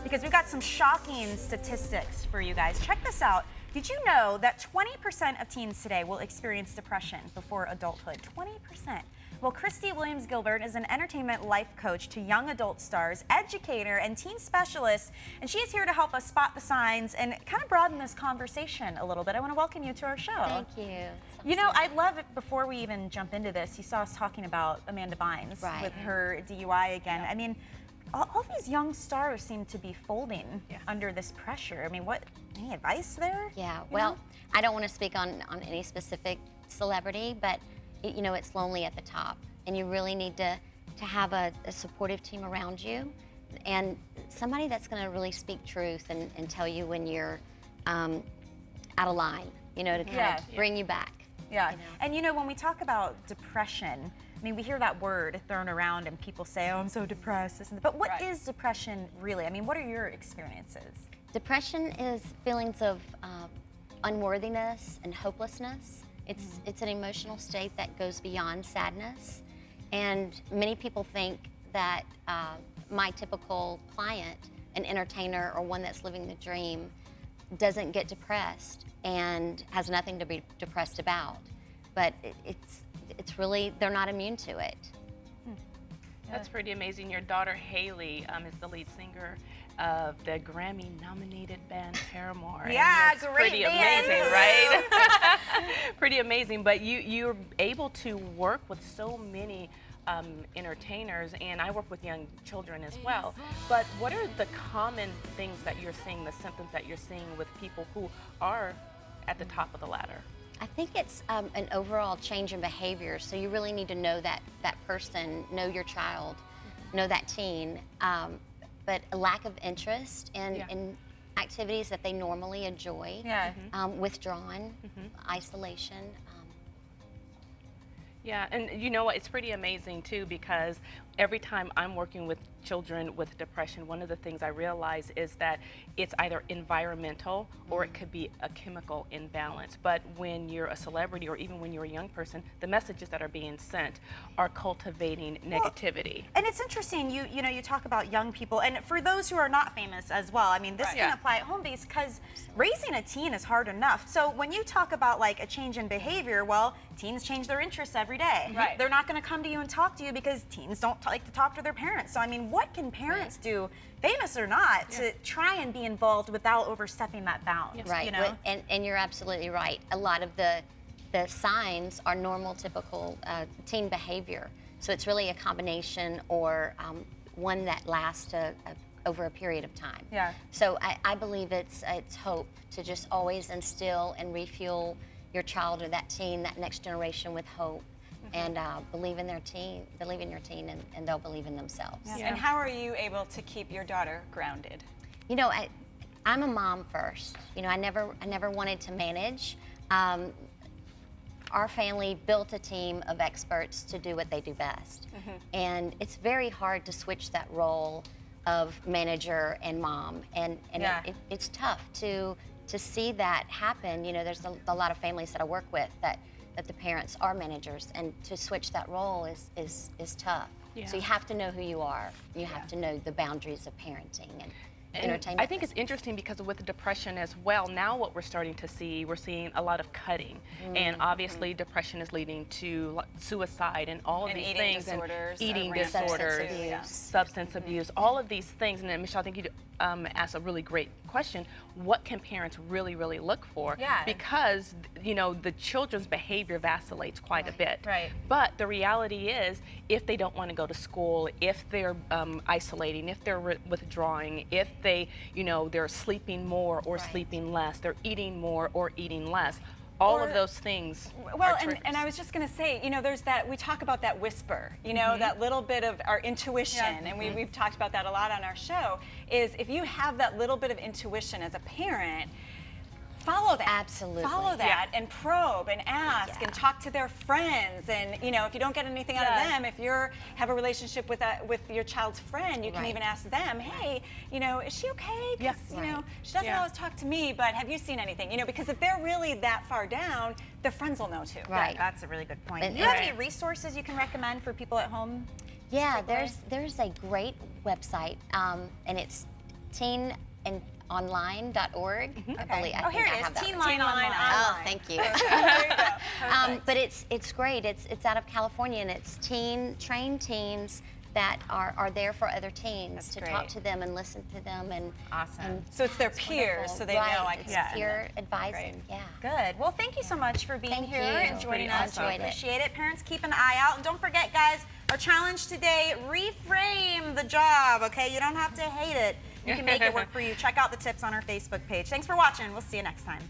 because we've got some shocking statistics for you guys. Check this out. Did you know that 20% of teens today will experience depression before adulthood? 20%. Well, Cristi Williams-Gilbert is an entertainment life coach to young adult stars, educator, and teen specialist, and she is here to help us spot the signs and kind of broaden this conversation a little bit. I want to welcome you to our show. Thank you. You know, I love it. Before we even jump into this, you saw us talking about Amanda Bynes with her DUI again. I mean, all these young stars seem to be folding under this pressure. I mean, any advice there? Yeah, well, I don't want to speak on any specific celebrity, but you know, it's lonely at the top, and you really need to have a supportive team around you, and somebody that's going to really speak truth and tell you when you're out of line, you know, to kind of bring you back. Yeah, you know? And you know, when we talk about depression, I mean, we hear that word thrown around and people say, oh, I'm so depressed, but what is depression really? I mean, what are your experiences? Depression is feelings of unworthiness and hopelessness. It's an emotional state that goes beyond sadness, and many people think that my typical client, an entertainer or one that's living the dream, doesn't get depressed and has nothing to be depressed about, but it's really, they're not immune to it. That's pretty amazing. Your daughter Haley is the lead singer of the Grammy-nominated band Paramore. Yeah, great pretty amazing, right? Pretty amazing. But you're able to work with so many entertainers, and I work with young children as well. But what are the common things that you're seeing, the symptoms that you're seeing with people who are at the top of the ladder? I think it's an overall change in behavior. So you really need to know that person, know your child, know that teen. But a lack of interest in activities that they normally enjoy, withdrawn, isolation. Yeah, and you know what, it's pretty amazing too, because every time I'm working with children with depression, one of the things I realize is that it's either environmental or it could be a chemical imbalance. But when you're a celebrity or even when you're a young person, the messages that are being sent are cultivating negativity. And it's interesting, you know, you talk about young people, and for those who are not famous as well, I mean, this can apply at home base, because raising a teen is hard enough. So when you talk about like a change in behavior, well, teens change their interests every day. They're not going to come to you and talk to you because teens don't like to talk to their parents. So I mean, what can parents do, famous or not, to try and be involved without overstepping that bound? Right, you know? and you're absolutely right. A lot of the signs are normal, typical teen behavior. So it's really a combination or one that lasts over a period of time. Yeah. So I believe it's hope to just always instill and refuel your child or that teen, that next generation, with hope. And believe in their teen, believe in your teen, and they'll believe in themselves. And how are you able to keep your daughter grounded? You know, I'm a mom first. You know, I never wanted to manage. Our family built a team of experts to do what they do best. And it's very hard to switch that role of manager and mom. And it's tough to see that happen. You know, there's a lot of families that I work with that the parents are managers, and to switch that role is tough. So you have to know who you are. You have to know the boundaries of parenting and entertainment. I think it's interesting because with depression as well, now what we're starting to see, we're seeing a lot of cutting. And obviously depression is leading to suicide and all of these things. Disorders, eating disorders, substance abuse, all of these things. And then Michelle, I think you asked a really great question. What can parents really look for? Because, you know, the children's behavior vacillates quite a bit. But the reality is, if they don't want to go to school, if they're isolating, if they're withdrawing, if they, you know, they're sleeping more or sleeping less, they're eating more or eating less, all of those things. Well, and I was just going to say, you know, there's that, we talk about that whisper, you know, that little bit of our intuition, and we've talked about that a lot on our show, is if you have that little bit of intuition as a parent, follow that. Absolutely. Follow that and probe and ask and talk to their friends. And you know, if you don't get anything out of them, if you have a relationship with your child's friend, you can even ask them, hey, you know, is she okay? Because you know, she doesn't always talk to me, but have you seen anything? You know, because if they're really that far down, their friends will know too. Right. That's a really good point. Do you have any resources you can recommend for people at home? Yeah, there's a great website, and it's teenonline.org. Okay. I believe. Oh, here it is. Teen Line Online. Oh, thank you. There you go. But it's great. It's out of California, and it's trained teens that are there for other teens to talk to them and listen to them and awesome. So it's their peers, so they know I can. It's peer advising. Yeah. Good. Well, thank you so much for being here and joining us. Enjoyed We appreciate it. Parents, keep an eye out, and don't forget, guys, our challenge today: reframe the job. Okay, you don't have to hate it. You can make it work for you. Check out the tips on our Facebook page. Thanks for watching. We'll see you next time.